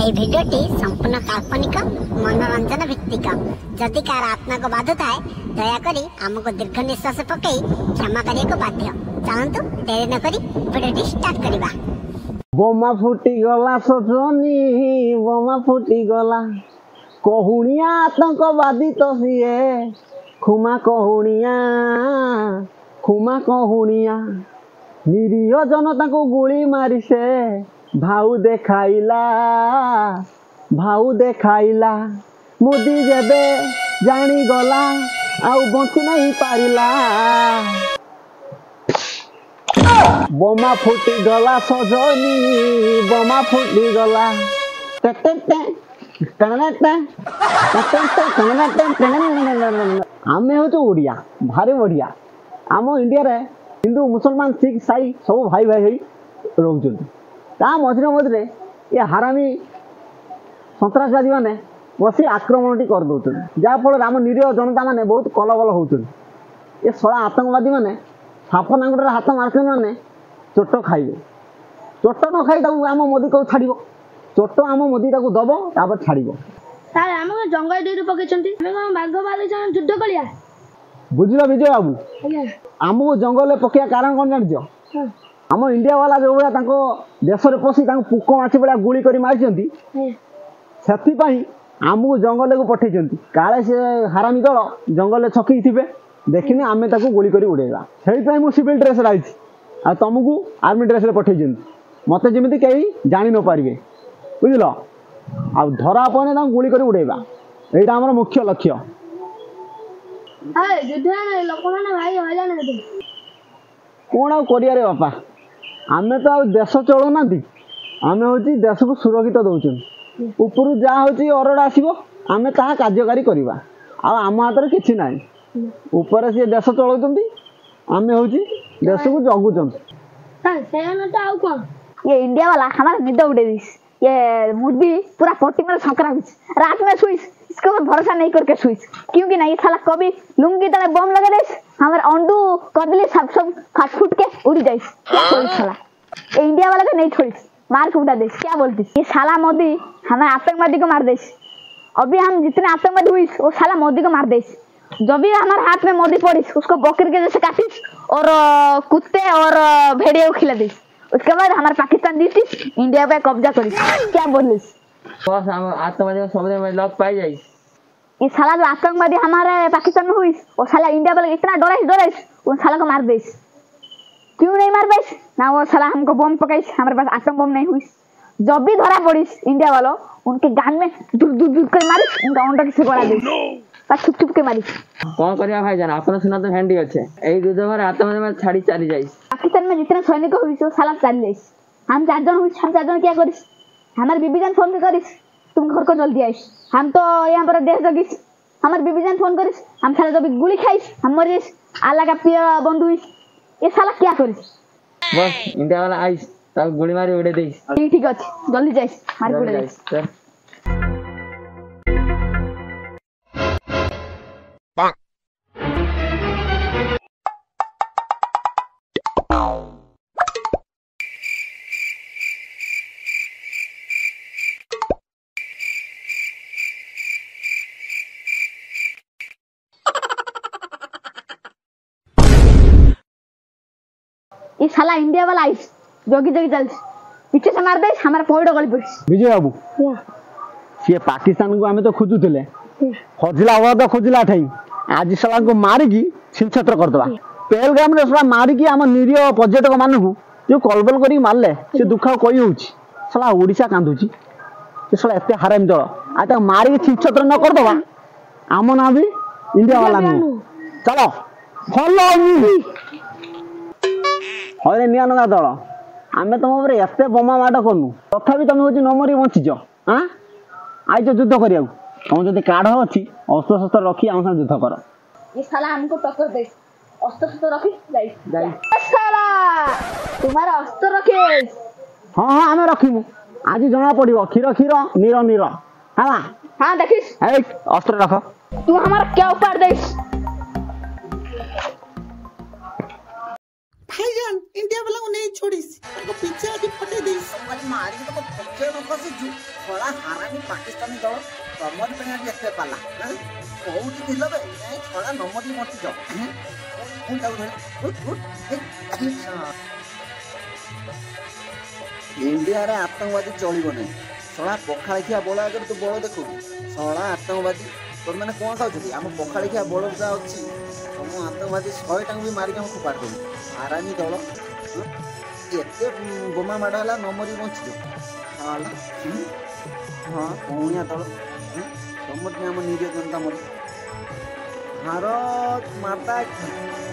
এই ভিডিওটি সম্পূর্ণ কাল্পনিক मनोरंजन भित्तिक जदि कार आत्मा को बाधुता है दयाकोरी आमको दीर्घ निश्वास पकई क्षमा करने बाध्य। चलतु डेरी न करी भिडियोटी स्टार्ट करबा। बोमा फुटी गला सजनी बोमा फुटी गला कहुनिया आतंकवादी तो सिए खुमा कहुनिया निरीह जनता को गुली मारी से भाऊ देखाइला मोदी जेबे जानी गला आउ बंची नहीं पारिला। बोमा फुटी गला सजनी बोमा फुटी गला आमे हूँ ओडिया भारी बढ़िया आम इंडिया रे हिंदू मुसलमान सिख साई सब भाई भाई रोचुं मझे मझे ये हरामी सन्तासवादी मैंने बसी आक्रमण कर दौरान जहाँफल आम निरीह जनता मैंने बहुत कलबल होती ये सला आतंकवादी मैंने साप नांगुड़ हाथ मार्के मैंने चोट खाइबे चोट न खाई आम मोदी को छाड़ चोट आम मोदी दब तापर छाड़ जंगल डेरी पकड़ युद्ध करिया बुझल विजय बाबू आमको जंगल पकड़ा कारण कौन जान आम इंडिया वाला जो भाया देश में पशि पुक माछी भाया गुली कर मारी से आमको जंगल को पठे काले से हरामी दल जंगल छकी थे देखने आम गुली कर उड़ेगा से मुझे सिविल ड्रेस रही आ तुमको आर्मी ड्रेस पठे मत जमी कहीं जानी न पारे बुझल आ धरा पड़े गुली कर उड़ेगा यहाँ आम मुख्य लक्ष्य। कौन आरिया बापा आम तो देश चलुना आम हूँ देश को सुरक्षित दौन ऊपर जहाँ हूँ ऑर्डर आसो आम ता कार्यकारी करवा आम हाथ में किसी ना ऊपर सी देश चलाउं आम हूँ देश को जगुच। ये इंडिया वाला हमारा निद उड़े दीस ये मुर्दी पूरा पोटी में संक्रांत रात में सुईस इसके ऊपर भरोसा नहीं करके सुईस क्योंकि ना ये साला कभी लुंगी तले बम लगा देस हमारे अंडू कदली सब फाट फूट के उड़ जाइस साला ये इंडिया वाला को नहीं छोड़िस मार के उड़ा देस क्या बोलतीस ये साला मोदी हमारे आतंकवादी को मार देस अभी हम जितने आतंकवादी हुई वो साला मोदी को मार देस जब भी हमारे हाथ में मोदी पड़िस उसको बकरी के जैसे काटिस और कुत्ते और भेड़िया को खिला देस उसके बाद हमारे पाकिस्तान दीस इंडिया पे कब्जा करिस क्या बोलिस बस हम आतंकवादी समुद्र में लॉक पाई जाइस ये साला जो आतंकवादी हमारे पाकिस्तान में हुई वो साला इंडिया वाले इतना डराइस उन साला को मार देस क्यों नहीं मार पाइस ना वो साला हमको बम पकाइस हमारे पास आतंक बम नहीं हुई जब भी धरा पड़िस इंडिया वालों उनके गान में दूर कर मारिस उनका अंडा किसी गड़ा देस छुप के मारिस कौन करिया भाई जान आपन सुना तो हैंडी अच्छे एई युद्ध में आतंकवादी में छाड़ी चली जाइस पाकिस्तान में जितने सैनिक हुई वो साला चल जाइस हम चार जन क्या करिस हमारे बीबीजान फोन करिस तुम घर को जल्दी आइस हम तो यहाँ पर देश जगिस हमारे बीबीजान फोन करिस हम साला जब गुली खाइस हम मरिस आला का पिया बंद हुई ये साला क्या करिस बस इंडिया वाला आइस तब गोली मारी उड़े देइस ठीक अच्छे जल्दी जाइस मार उड़े देइस ये साला इंडिया वाला आइस जोगी चल पीछे से मार दे हमारा पॉइंट गली पड़ी विजय बाबू सी पाकिस्तान को आमे तो खोजुले हजला हुआ तो खोजला ठाई आज साला को मारिकी छिनछत्र करदवा पहलगाम रे साला मारिकी आम निरीह पर्यटक मानू जो कलबल करी मारले से दुख कई होउची साला ओडिशा कांदुची से साला एते हराम दल आ त मारिकी छिनछत्र न करदवा आम ना भी इंडिया वाला नु चलो फॉलो मी हरे निया नगा दल आमे तुम ऊपर एते बोमा माड करनु तथापि तुम होची न मरी बंचिज हां आज युद्ध करिया तुम जदि काढ़ अच्छी अस्त्र शस्त्र रखी आम साथ युद्ध कर ये साला हमको टक्कर दे अस्त्र शस्त्र रखी जाई साला तुम्हारा अस्त्र रखे हां हां आमे रखिमु आज जना पड़िबो खीर नीर हां हां देखिस ए अस्त्र रख तू हमारा क्या उपाड़ देस भाईजान इंडिया वाला को नहीं छोड़ीस ताको पीछे आके फटे देस तुम्हारी मारी तो पक्के न फसिजु थोड़ा हारामी पाकिस्तानी दल तमर पे आगे एते पाला कोउटी थिलो बे ए थोड़ा नमदी मति जाओ હું જાઉં इंडिया रे आतंकवादी चलिबो नहीं सळा पखाळिया बळ अगर तू बळ देखु सळा आतंकवादी तोर माने कोन खाउछथि हम पखाळिया बळ जा अछि हम आतंकवादी 100 टांग भी मारि के हम फुपाड़ दउ आरामी दल एते बोमा माडला नमरी बंचि हाल हां कोनिया दल तमर ने हम निरीह जनता मर भारत माता की